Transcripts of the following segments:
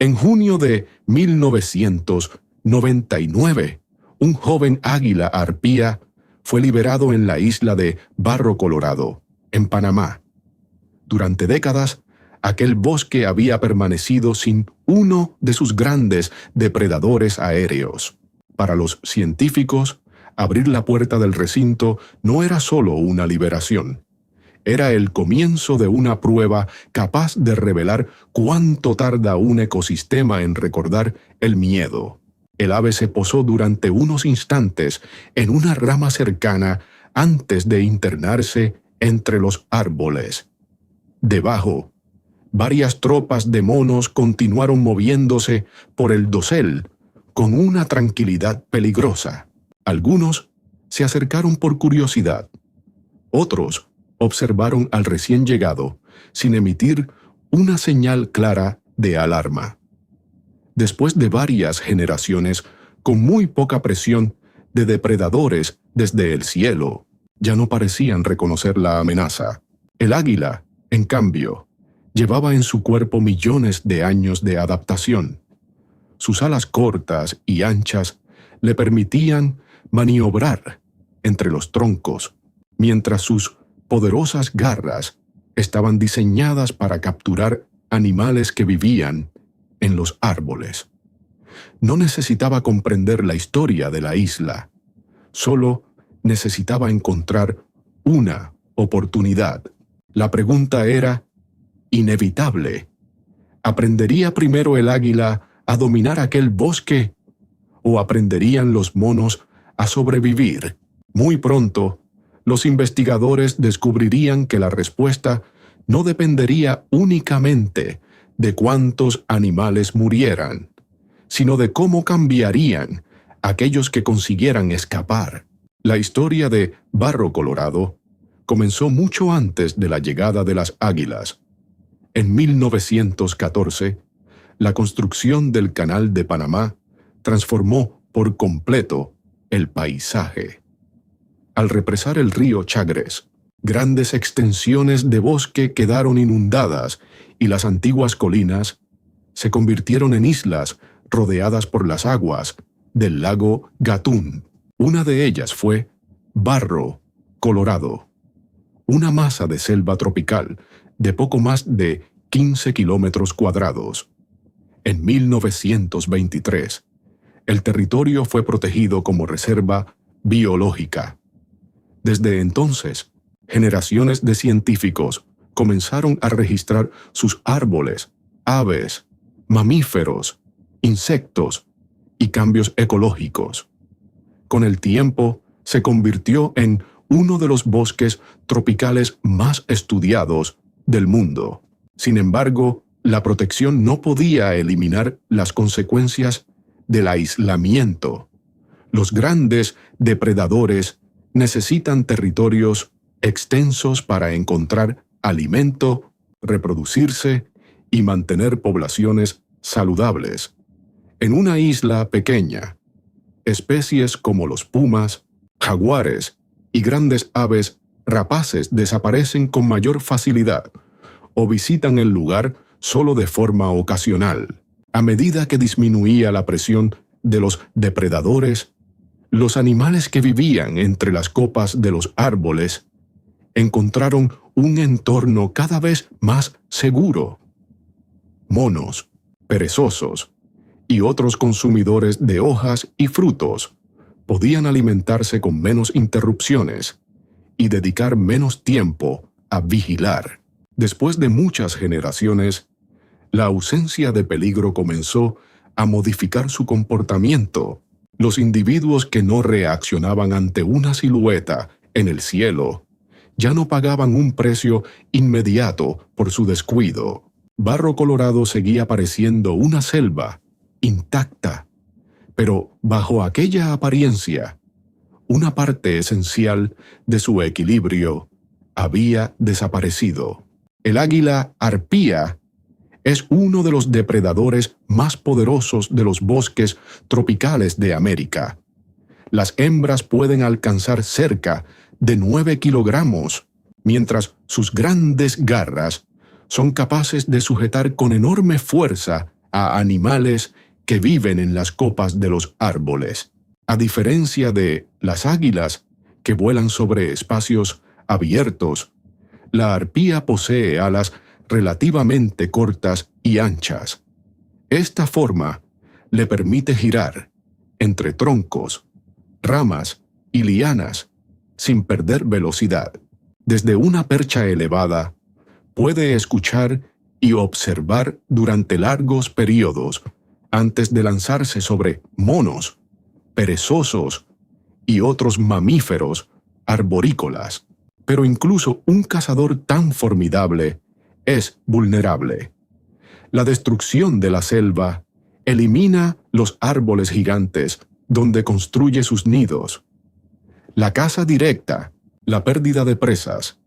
En junio de 1999, un joven águila arpía fue liberado en la isla de Barro Colorado, en Panamá. Durante décadas, aquel bosque había permanecido sin uno de sus grandes depredadores aéreos. Para los científicos, abrir la puerta del recinto no era solo una liberación. Era el comienzo de una prueba capaz de revelar cuánto tarda un ecosistema en recordar el miedo. El ave se posó durante unos instantes en una rama cercana antes de internarse entre los árboles. Debajo, varias tropas de monos continuaron moviéndose por el dosel con una tranquilidad peligrosa. Algunos se acercaron por curiosidad. Otros observaron al recién llegado sin emitir una señal clara de alarma. Después de varias generaciones, con muy poca presión de depredadores desde el cielo, ya no parecían reconocer la amenaza. El águila, en cambio, llevaba en su cuerpo millones de años de adaptación. Sus alas cortas y anchas le permitían maniobrar entre los troncos, mientras sus poderosas garras estaban diseñadas para capturar animales que vivían en los árboles. No necesitaba comprender la historia de la isla, solo necesitaba encontrar una oportunidad. La pregunta era inevitable. ¿Aprendería primero el águila a dominar aquel bosque o aprenderían los monos a sobrevivir? Muy pronto, los investigadores descubrirían que la respuesta no dependería únicamente de cuántos animales murieran, sino de cómo cambiarían aquellos que consiguieran escapar. La historia de Barro Colorado comenzó mucho antes de la llegada de las águilas. En 1914, la construcción del Canal de Panamá transformó por completo el paisaje. Al represar el río Chagres, grandes extensiones de bosque quedaron inundadas y las antiguas colinas se convirtieron en islas rodeadas por las aguas del lago Gatún. Una de ellas fue Barro Colorado, una masa de selva tropical de poco más de 15 kilómetros cuadrados. En 1923, el territorio fue protegido como reserva biológica. Desde entonces, generaciones de científicos comenzaron a registrar sus árboles, aves, mamíferos, insectos y cambios ecológicos. Con el tiempo, se convirtió en uno de los bosques tropicales más estudiados del mundo. Sin embargo, la protección no podía eliminar las consecuencias del aislamiento. Los grandes depredadores necesitan territorios extensos para encontrar alimento, reproducirse y mantener poblaciones saludables. En una isla pequeña, especies como los pumas, jaguares y grandes aves rapaces desaparecen con mayor facilidad o visitan el lugar solo de forma ocasional. A medida que disminuía la presión de los depredadores, los animales que vivían entre las copas de los árboles encontraron un entorno cada vez más seguro. Monos, perezosos y otros consumidores de hojas y frutos podían alimentarse con menos interrupciones y dedicar menos tiempo a vigilar. Después de muchas generaciones, la ausencia de peligro comenzó a modificar su comportamiento. Los individuos que no reaccionaban ante una silueta en el cielo ya no pagaban un precio inmediato por su descuido. Barro Colorado seguía pareciendo una selva intacta, pero bajo aquella apariencia, una parte esencial de su equilibrio había desaparecido. El águila arpía es uno de los depredadores más poderosos de los bosques tropicales de América. Las hembras pueden alcanzar cerca de 9 kilogramos, mientras sus grandes garras son capaces de sujetar con enorme fuerza a animales que viven en las copas de los árboles. A diferencia de las águilas, que vuelan sobre espacios abiertos, la arpía posee alas relativamente cortas y anchas. Esta forma le permite girar entre troncos, ramas y lianas sin perder velocidad. Desde una percha elevada, puede escuchar y observar durante largos periodos antes de lanzarse sobre monos, perezosos y otros mamíferos arborícolas. Pero incluso un cazador tan formidable es vulnerable. La destrucción de la selva elimina los árboles gigantes donde construye sus nidos. La caza directa, la pérdida de presas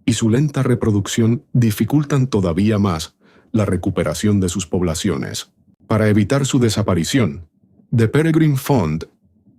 y su lenta reproducción dificultan todavía más la recuperación de sus poblaciones. Para evitar su desaparición, The Peregrine Fund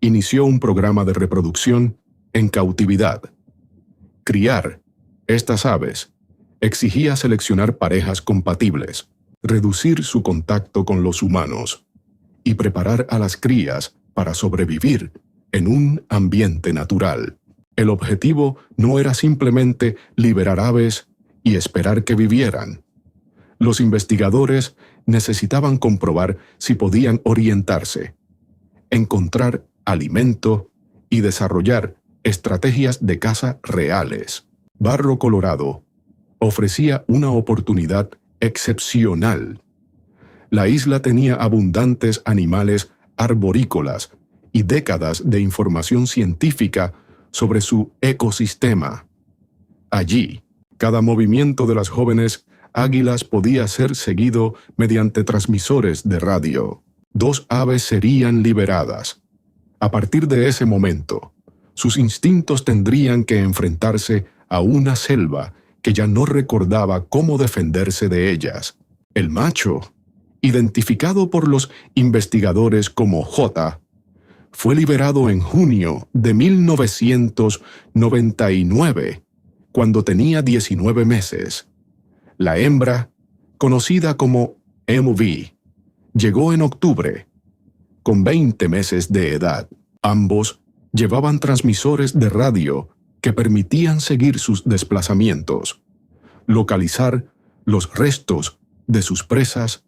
inició un programa de reproducción en cautividad. Criar estas aves exigía seleccionar parejas compatibles, reducir su contacto con los humanos y preparar a las crías para sobrevivir en un ambiente natural. El objetivo no era simplemente liberar aves y esperar que vivieran. Los investigadores necesitaban comprobar si podían orientarse, encontrar alimento y desarrollar estrategias de caza reales. Barro Colorado ofrecía una oportunidad excepcional. La isla tenía abundantes animales arborícolas y décadas de información científica sobre su ecosistema. Allí, cada movimiento de las jóvenes águilas podía ser seguido mediante transmisores de radio. 2 aves serían liberadas. A partir de ese momento, sus instintos tendrían que enfrentarse a una selva que ya no recordaba cómo defenderse de ellas. El macho, identificado por los investigadores como J, fue liberado en junio de 1999, cuando tenía 19 meses. La hembra, conocida como MV, llegó en octubre, con 20 meses de edad. Ambos llevaban transmisores de radio que permitían seguir sus desplazamientos, localizar los restos de sus presas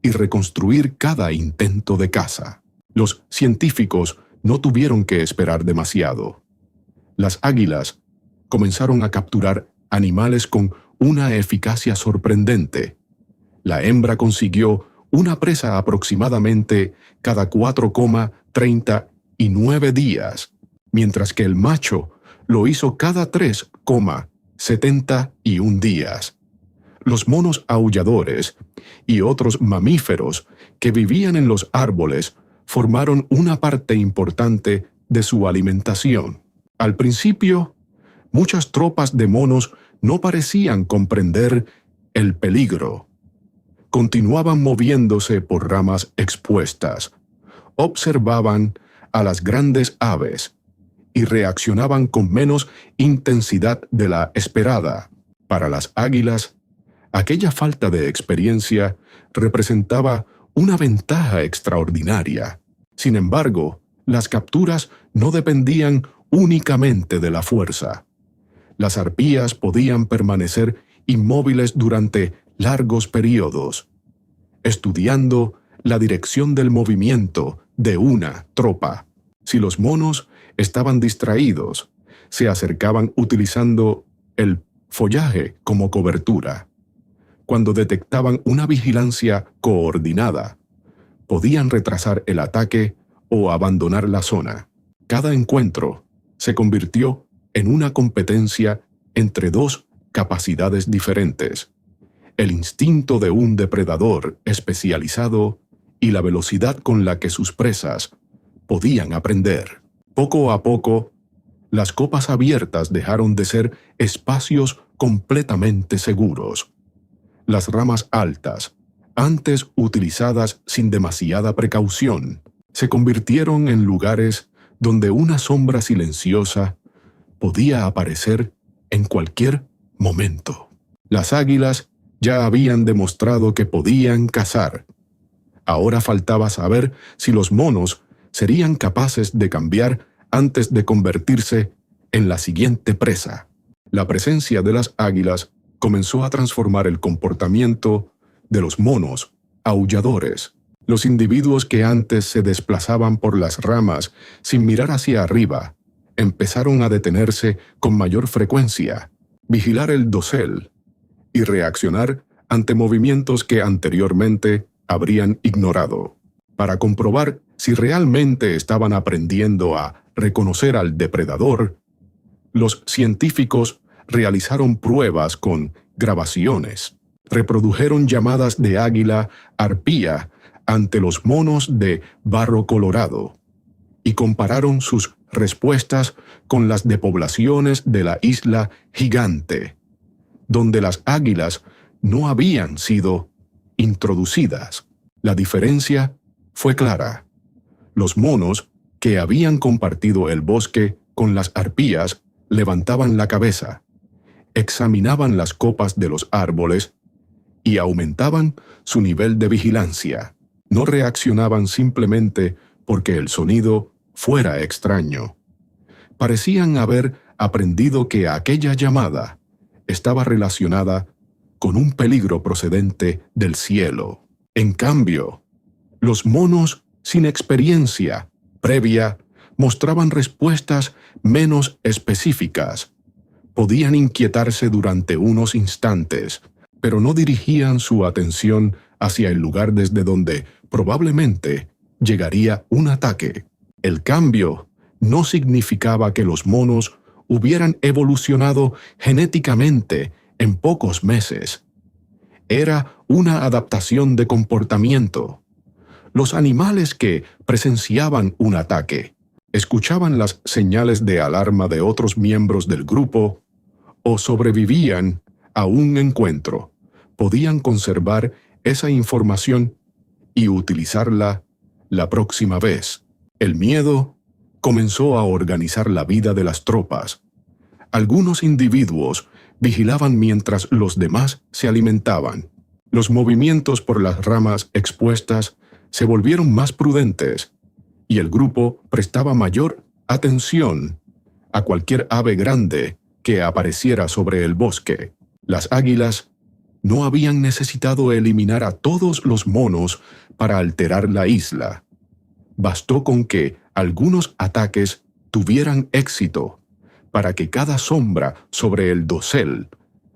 y reconstruir cada intento de caza. Los científicos no tuvieron que esperar demasiado. Las águilas comenzaron a capturar animales con una eficacia sorprendente. La hembra consiguió una presa aproximadamente cada 4,39 días, mientras que el macho lo hizo cada 3,71 días. Los monos aulladores y otros mamíferos que vivían en los árboles formaron una parte importante de su alimentación. Al principio, muchas tropas de monos no parecían comprender el peligro. Continuaban moviéndose por ramas expuestas, observaban a las grandes aves y reaccionaban con menos intensidad de la esperada. Para las águilas, aquella falta de experiencia representaba una ventaja extraordinaria. Sin embargo, las capturas no dependían únicamente de la fuerza. Las arpías podían permanecer inmóviles durante largos periodos, estudiando la dirección del movimiento de una tropa. Si los monos estaban distraídos, se acercaban utilizando el follaje como cobertura. Cuando detectaban una vigilancia coordinada, podían retrasar el ataque o abandonar la zona. Cada encuentro se convirtió en una competencia entre 2 capacidades diferentes: el instinto de un depredador especializado y la velocidad con la que sus presas podían aprender. Poco a poco, las copas abiertas dejaron de ser espacios completamente seguros. Las ramas altas, antes utilizadas sin demasiada precaución, se convirtieron en lugares donde una sombra silenciosa podía aparecer en cualquier momento. Las águilas ya habían demostrado que podían cazar, Ahora faltaba saber si los monos serían capaces de cambiar antes de convertirse en la siguiente presa. La presencia de las águilas comenzó a transformar el comportamiento de los monos aulladores. Los individuos que antes se desplazaban por las ramas sin mirar hacia arriba, empezaron a detenerse con mayor frecuencia, vigilar el dosel y reaccionar ante movimientos que anteriormente habrían ignorado. Para comprobar si realmente estaban aprendiendo a reconocer al depredador, los científicos realizaron pruebas con grabaciones. Reprodujeron llamadas de águila arpía ante los monos de Barro Colorado y compararon sus respuestas con las de poblaciones de la Isla Gigante, donde las águilas no habían sido introducidas. La diferencia fue clara. Los monos que habían compartido el bosque con las arpías levantaban la cabeza, examinaban las copas de los árboles y aumentaban su nivel de vigilancia. No reaccionaban simplemente porque el sonido fuera extraño. Parecían haber aprendido que aquella llamada estaba relacionada con un peligro procedente del cielo. En cambio, los monos sin experiencia previa mostraban respuestas menos específicas. Podían inquietarse durante unos instantes, pero no dirigían su atención hacia el lugar desde donde probablemente llegaría un ataque. El cambio no significaba que los monos hubieran evolucionado genéticamente en pocos meses. Era una adaptación de comportamiento. Los animales que presenciaban un ataque escuchaban las señales de alarma de otros miembros del grupo o sobrevivían a un encuentro. Podían conservar esa información y utilizarla la próxima vez. El miedo comenzó a organizar la vida de las tropas. Algunos individuos vigilaban mientras los demás se alimentaban. Los movimientos por las ramas expuestas se volvieron más prudentes y el grupo prestaba mayor atención a cualquier ave grande que apareciera sobre el bosque. Las águilas no habían necesitado eliminar a todos los monos para alterar la isla. Bastó con que algunos ataques tuvieran éxito para que cada sombra sobre el dosel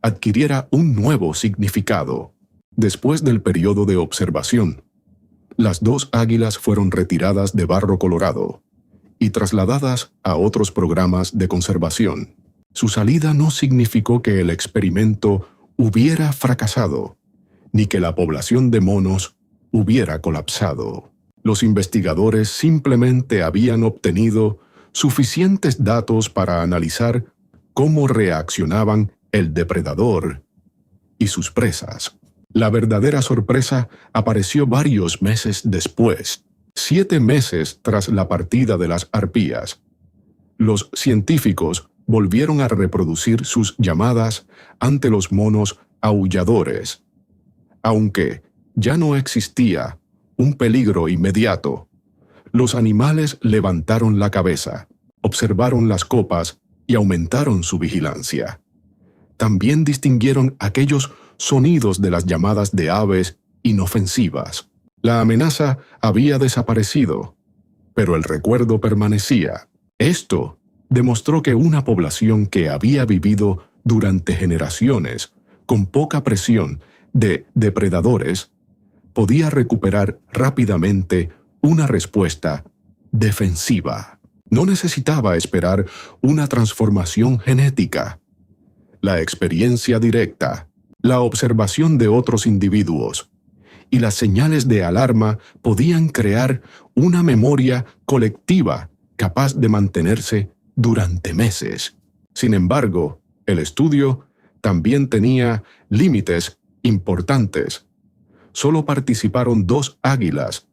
adquiriera un nuevo significado. Después del periodo de observación, las dos águilas fueron retiradas de Barro Colorado y trasladadas a otros programas de conservación. Su salida no significó que el experimento hubiera fracasado, ni que la población de monos hubiera colapsado. Los investigadores simplemente habían obtenido suficientes datos para analizar cómo reaccionaban el depredador y sus presas. La verdadera sorpresa apareció varios meses después, 7 meses tras la partida de las arpías. Los científicos volvieron a reproducir sus llamadas ante los monos aulladores. Aunque ya no existía un peligro inmediato, los animales levantaron la cabeza, observaron las copas y aumentaron su vigilancia. También distinguieron aquellos sonidos de las llamadas de aves inofensivas. La amenaza había desaparecido, pero el recuerdo permanecía. Esto demostró que una población que había vivido durante generaciones con poca presión de depredadores podía recuperar rápidamente una respuesta defensiva. No necesitaba esperar una transformación genética. La experiencia directa, la observación de otros individuos y las señales de alarma podían crear una memoria colectiva capaz de mantenerse durante meses. Sin embargo, el estudio también tenía límites importantes. Solo participaron 2 águilas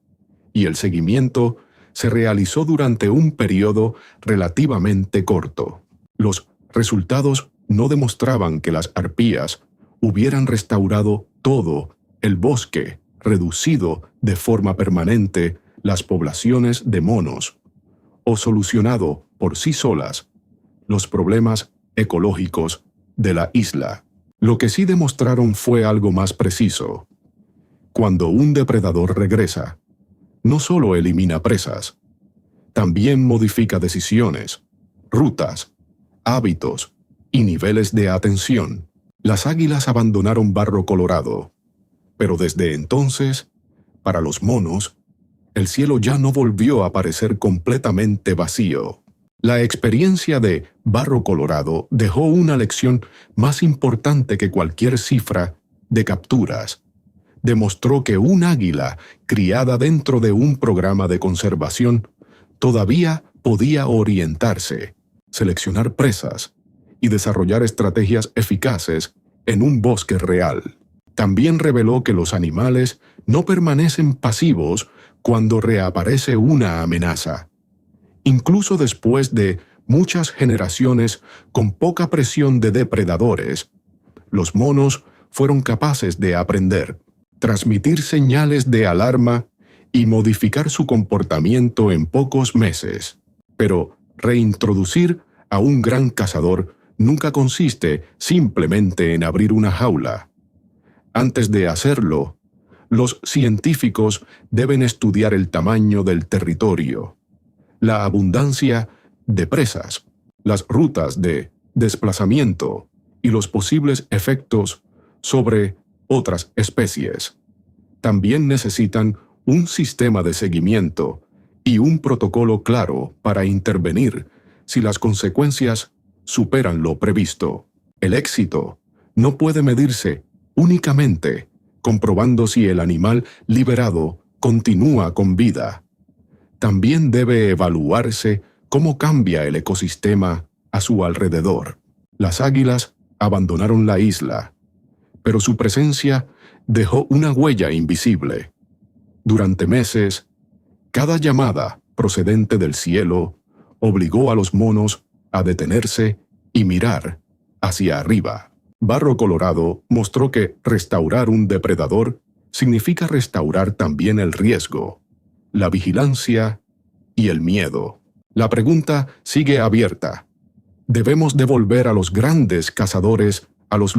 y el seguimiento se realizó durante un periodo relativamente corto. Los resultados no demostraban que las arpías hubieran restaurado todo el bosque reducido de forma permanente las poblaciones de monos o solucionado por sí solas los problemas ecológicos de la isla. Lo que sí demostraron fue algo más preciso. Cuando un depredador regresa, no solo elimina presas, también modifica decisiones, rutas, hábitos y niveles de atención. Las águilas abandonaron Barro Colorado, pero desde entonces, para los monos, el cielo ya no volvió a parecer completamente vacío. La experiencia de Barro Colorado dejó una lección más importante que cualquier cifra de capturas. Demostró que un águila criada dentro de un programa de conservación todavía podía orientarse, seleccionar presas y desarrollar estrategias eficaces en un bosque real. También reveló que los animales no permanecen pasivos cuando reaparece una amenaza. Incluso después de muchas generaciones con poca presión de depredadores, los monos fueron capaces de aprender, transmitir señales de alarma y modificar su comportamiento en pocos meses. Pero reintroducir a un gran cazador nunca consiste simplemente en abrir una jaula. Antes de hacerlo, los científicos deben estudiar el tamaño del territorio, la abundancia de presas, las rutas de desplazamiento y los posibles efectos sobre otras especies. También necesitan un sistema de seguimiento y un protocolo claro para intervenir si las consecuencias superan lo previsto. El éxito no puede medirse únicamente comprobando si el animal liberado continúa con vida. También debe evaluarse cómo cambia el ecosistema a su alrededor. Las águilas abandonaron la isla, pero su presencia dejó una huella invisible. Durante meses, cada llamada procedente del cielo obligó a los monos a detenerse y mirar hacia arriba. Barro Colorado mostró que restaurar un depredador significa restaurar también el riesgo, la vigilancia y el miedo. La pregunta sigue abierta. ¿Debemos devolver a los grandes cazadores a los